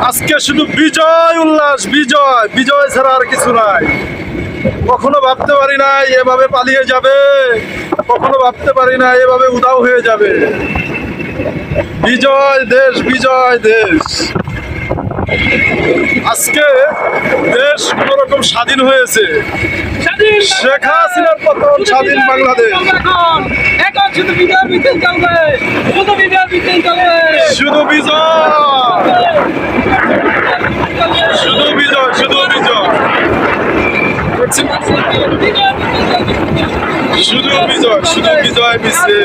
আজকে শুধু বিজয় উল্লাস, বিজয় বিজয় ছাড়া আর কিছু নাই। কখনো ভাবতে পারি নাই এভাবে পালিয়ে যাবে, কখনো ভাবতে পারি না এভাবে উধাও হয়ে যাবে। বিজয় দেশ, বিজয় দেশ। আজকে দেশ কোন রকম স্বাধীন হয়েছে। শেখ হাসিনার পতন, স্বাধীন বাংলাদেশ। এখন শুধু বিজয় মিছিল চলবে, শুধু বিজয় মিছিল চলবে, শুধু বিজয়, শুধু বিজয়, শুধু বিজয়, শুধু বিজয়, শুধু বিজয় মিছিল।